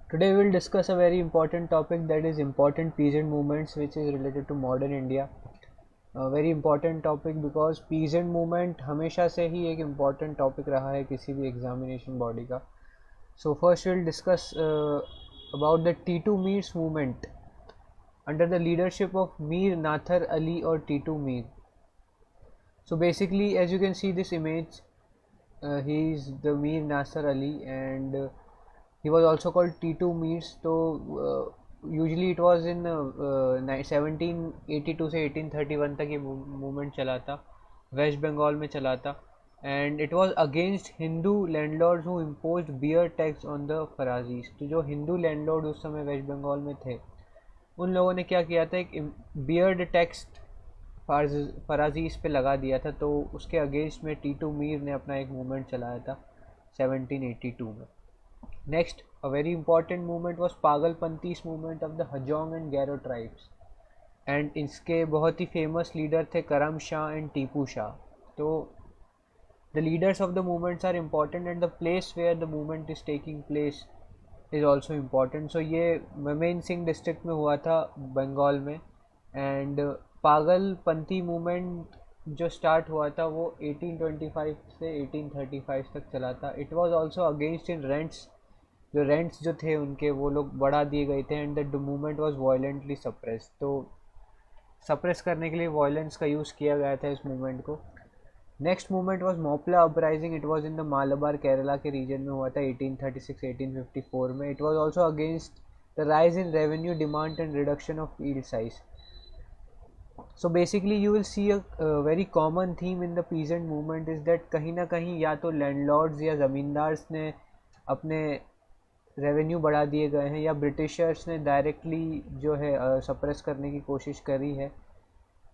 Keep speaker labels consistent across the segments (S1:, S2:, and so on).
S1: Today we'll discuss a very important topic, that is important peasant movements which is related to modern India. A very important topic because peasant movement हमेशा से ही एक important topic रहा है किसी भी examination body का. So first we'll discuss about the T2 Meers movement under the leadership of Mir Nathar Ali or T2 Meer. So basically, as you can see this image, he is the Mir Nasser Ali, and he was also called T2 Meers. So usually it was in 1782 से 1831 तक ये movement चला था, waste Bengal में चला था, and it was against Hindu landlords who imposed beard tax on the Faraizis. तो जो हिंदू लैंडलॉर्ड उस समय वेस्ट बंगाल में थे, उन लोगों ने क्या किया था, एक बियर्ड टैक्स फराजीज पे लगा दिया था. तो उसके अगेंस्ट में टीटू मीर ने अपना एक मूवमेंट चलाया था 1782 में. Next, a very important movement was Pagalpanthis movement of the Hajong and Garo tribes, and इसके बहुत ही फेमस लीडर थे करम शाह एंड टीपू शाह. तो the leaders of the movements are important and the place where the movement is taking place is also important. So ये Mymensingh district में हुआ था, बंगाल में. एंड पागलपंथी मूवमेंट जो स्टार्ट हुआ था वो 1825 से 1835 तक चला था. It was also against in rents. जो रेंट्स जो थे उनके, वो लोग बढ़ा दिए गए थे, and the movement was violently suppress. तो सप्रेस करने के लिए वायलेंस का यूज़ किया गया था इस मूवमेंट को. Next movement was Moplah uprising. It was in the Malabar Kerala के रीजन में हुआ था 1836-1854 में. It was also against the rise in revenue demand and reduction of field size. So basically you will see a very common theme in the peasant movement is that कहीं ना कहीं या तो लैंडलॉर्ड्स या ज़मींदार्स ने अपने रेवेन्यू बढ़ा दिए गए हैं, या ब्रिटिशर्स ने डायरेक्टली जो है सप्रेस करने की कोशिश करी है.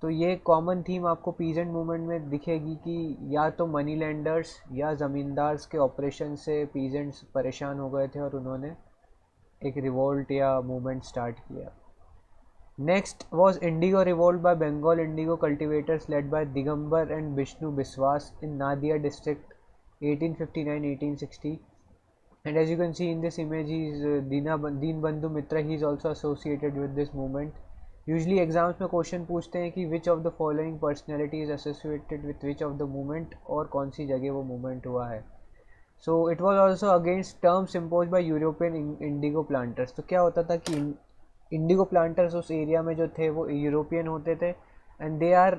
S1: तो ये कॉमन थीम आपको पीजेंट मूवमेंट में दिखेगी कि या तो मनी लैंडर्स या ज़मींदार्स के ऑपरेशन से पीजेंट्स परेशान हो गए थे और उन्होंने एक रिवोल्ट या मूवमेंट स्टार्ट किया. Next was Indigo revolt by Bengal indigo cultivators led by Digambar and Vishnu Biswas in Nadia district 1859-1860. And as you can see in this image, he is Deen Bandhu Mitra. He is also associated with this movement. Usually exams में question पूछते हैं कि which of the following personality is associated with which of the movement, और कौन सी जगह वो movement हुआ है. So it was also against terms imposed by European indigo planters. तो क्या होता था कि इंडिगो प्लांटर्स उस एरिया में जो थे वो यूरोपियन होते थे, and they are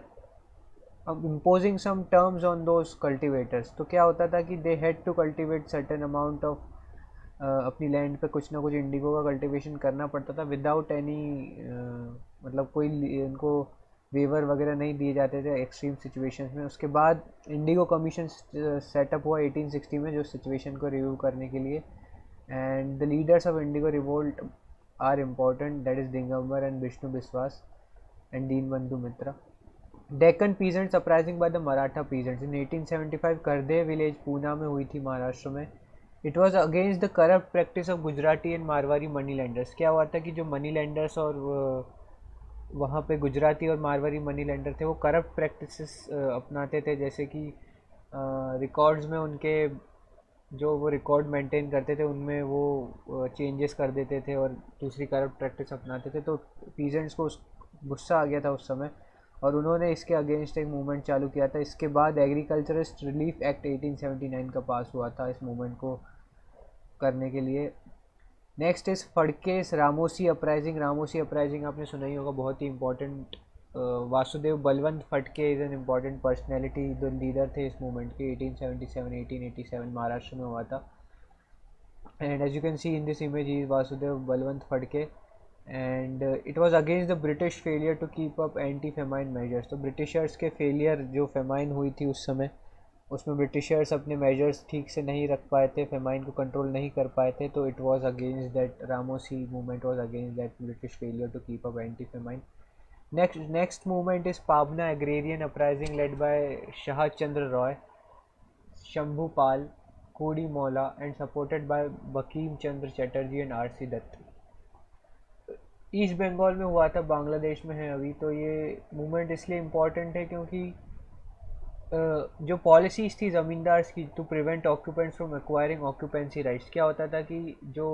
S1: imposing some terms on those cultivators. तो क्या होता था कि they had to cultivate certain amount of, अपनी लैंड पे कुछ ना कुछ इंडिगो का कल्टिवेशन करना पड़ता था विदाउट एनी, मतलब कोई उनको वेवर वगैरह नहीं दिए जाते थे एक्सट्रीम सिचुएशंस में. उसके बाद इंडिगो कमीशन सेटअप हुआ 1860 में, जो सिचुएशन को रिव्यू करने के लिए. And the leaders of Indigo revolt are important, that is Digambar and Vishnu Biswas and Deenbandhu Mitra. Deccan peasants uprising by the Maratha peasants in 1875 करदे विलेज पूना में हुई थी, महाराष्ट्र में. It was against the corrupt practice of Gujarati and Marwari money landers. क्या हुआ था कि जो मनी लैंडर्स और वहाँ पे गुजराती और मारवाड़ी मनी लैंडर थे, वो करप्ट प्रैक्टिसेस अपनाते थे. जैसे कि रिकॉर्ड्स में उनके जो वो रिकॉर्ड मेंटेन करते थे उनमें वो चेंजेस कर देते थे और दूसरी करप्ट प्रैक्टिस अपनाते थे. तो पीजेंट्स को गुस्सा आ गया था उस समय, और उन्होंने इसके अगेंस्ट एक मूवमेंट चालू किया था. इसके बाद एग्रीकल्चरिस्ट रिलीफ एक्ट 1879 का पास हुआ था इस मूवमेंट को करने के लिए. Next is Phadke's Ramosi uprising. Ramosi uprising आपने सुना ही होगा, बहुत ही important. Vasudev Balwant Phadke is an important personality, जो लीडर थे इस मूवमेंट के. 1877-1887 महाराष्ट्र में हुआ था. And as you can see in this image he Vasudev Balwant Phadke. And it was against the British failure to keep up anti famine measures. तो ब्रिटिशर्स के फेलियर, जो फेमाइन हुई थी उस समय, उसमें ब्रिटिशर्स अपने मेजर्स ठीक से नहीं रख पाए थे, फेमाइन को कंट्रोल नहीं कर पाए थे. तो it was against that, Ramosi movement was against that British failure to keep up anti famine. Next movement is Pabna agrarian uprising led by Shah Chandra Roy, Shambhu Pal, Kodi Mola, and supported by Bakim Chandra Chatterjee and R.C. Dutt. East Bengal में हुआ था, बांग्लादेश में है अभी. तो ये movement इसलिए important है क्योंकि जो पॉलिसीज थी ज़मींदार्स की to prevent occupants from acquiring occupancy rights, क्या होता था कि जो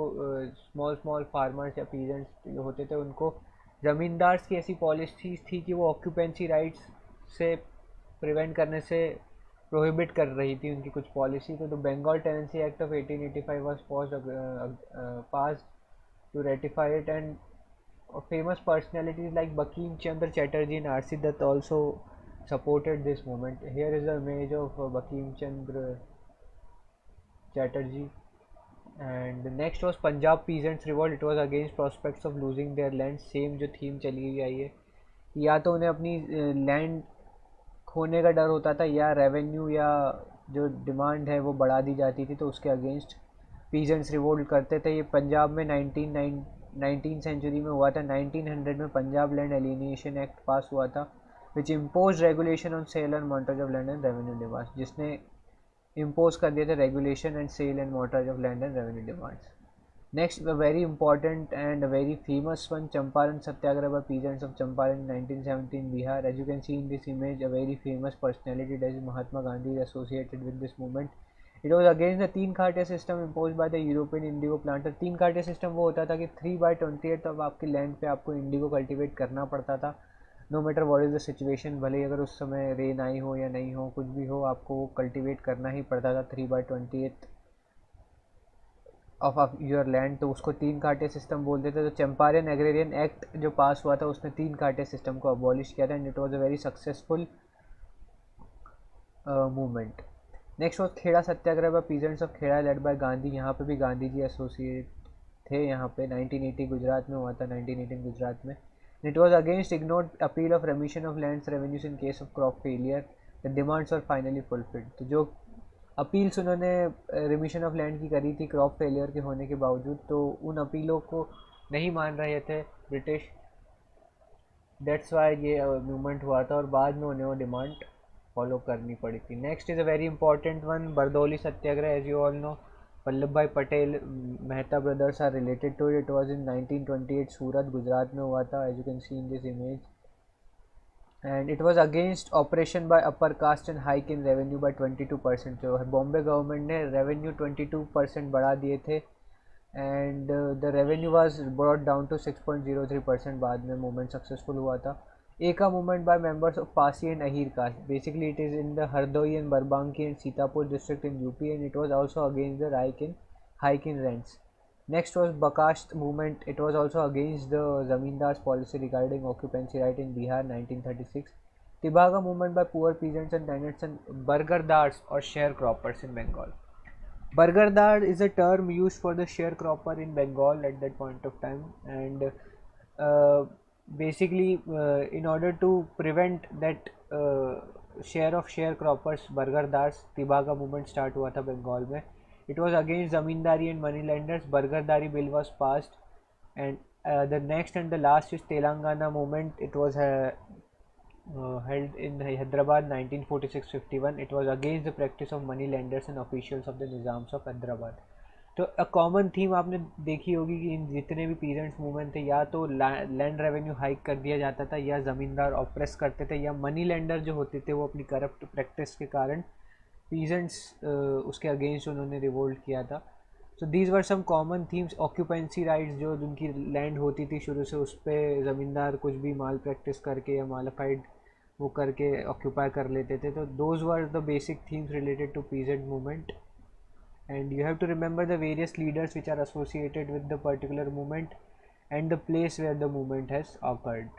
S1: स्मॉल स्मॉल फार्मर्स या पीजेंट्स जो होते थे उनको ज़मींदार्स की ऐसी पॉलिसीज थी कि वो ऑक्यूपेंसी राइट्स से प्रिवेंट करने से प्रोहिबिट कर रही थी उनकी कुछ पॉलिसी। तो the Bengal tenancy act of 1885 was pass to ratify it, and famous personalities like Bankim Chandra Chatterjee and R.C. Dutt also supported this movement. Here is the image of Bankim Chandra Chatterjee. And the next was Punjab Peasants Revolt. It was against prospects of losing their land. Same जो theme चली हुई आई है, या तो उन्हें अपनी land खोने का डर होता था, या रेवेन्यू या जो डिमांड है वो बढ़ा दी जाती थी, तो उसके अगेंस्ट पीजेंट्स रिवोल्ट करते थे। ये पंजाब में 19 सेंचुरी में हुआ था। 1900 में Punjab land alienation act pass हुआ था, which impose regulation on sale and mortgage of land and revenue demands, जिसने इम्पोज कर दिए थे regulation and sale and mortgage of land and revenue demands. Next, a very important and a very famous one, Champaran Satyagraha by peasants of Champaran in 1917 Bihar. As you can see in this image, a very famous personality that is Mahatma Gandhi is associated with this movement. It was against the तीन खाटे system imposed by the European indigo planter. तीन खाटे system वो होता था कि 3/28 अब आपकी land पे आपको इंडिगो कल्टिवेट करना पड़ता था, no matter what is the situation. भले ही अगर उस समय रेन आई हो या नहीं हो, कुछ भी हो, आपको वो कल्टिवेट करना ही पड़ता था 3/28 ऑफ योर लैंड। तो उसको तीन कांटे सिस्टम बोलते थे। तो चंपारण एग्रेरियन एक्ट जो पास हुआ था उसने तीन कांटे सिस्टम को अबॉलिश किया था, and it was a very successful movement. Next was Kheda Satyagraha by peasants of Kheda led by Gandhi. यहाँ पे भी गांधी जी एसोसिएट थे। यहाँ पे 1980 गुजरात में हुआ था, 1918 गुजरात में। It was against ignored appeal of remission of lands revenues in case of crop failure, the demands are finally fulfilled. तो जो अपील्स उन्होंने रिमिशन ऑफ लैंड की करी थी क्रॉप फेलियर के होने के बावजूद, तो उन अपीलों को नहीं मान रहे थे ब्रिटिश। दैट्स वाई ये मूवमेंट हुआ था, और बाद में उन्हें वो डिमांड फॉलो करनी पड़ी थी। Next is a very important one, Bardoli Satyagraha. As you all know, Vallabh Bhai Patel Mehta brothers are related to it. Was in 1928 Surat Gujarat में हुआ था, as you can see in this image. And it was against oppression by upper caste and hike in revenue by 22%। जो है Bombay government ने revenue 22% बढ़ा दिए थे, and the revenue was brought down to 6.03%। बाद में मूवमेंट सक्सेसफुल हुआ था। Eka movement by members of Pasi and Ahir caste. Basically it is in the Hardoi and Barabanki and Sitapur district in UP, and it was also against the hike in rents. Next was Bakasht movement. It was also against the Zamindars policy regarding occupancy right in Bihar 1936. Tibaga movement by poor peasants and tenants and Bargardars or sharecroppers in Bengal. Bargardar is a term used for the sharecropper in Bengal at that point of time, and uh, basically in order to prevent that share of sharecroppers, Bargardars, Tibaga movement start हुआ था बंगाल में। It was against zamindari and moneylenders. Bargardari bill was passed, and the next and the last is Telangana movement. It was held in Hyderabad 1946-51. It was against the practice of moneylenders and officials of the Nizams of Hyderabad. तो a common theme आपने देखी होगी कि इन जितने भी peasants movement थे, या तो लैंड रेवेन्यू हाइक कर दिया जाता था, या ज़मींदार ऑप्रेस करते थे, या मनी लेंडर जो होते थे वो अपनी करप्ट प्रैक्टिस के कारण पीजेंट्स उसके अगेंस्ट उन्होंने रिवोल्ट किया था। So these were some common themes. Occupancy rights, जो उनकी लैंड होती थी शुरू से, उस पर ज़मींदार कुछ भी माल प्रैक्टिस करके या मालिफाइड वो करके ऑक्यूपाई कर लेते थे। तो those were the basic themes related to peasant movement, and you have to remember the various leaders which are associated with the particular movement and the place where the movement has occurred.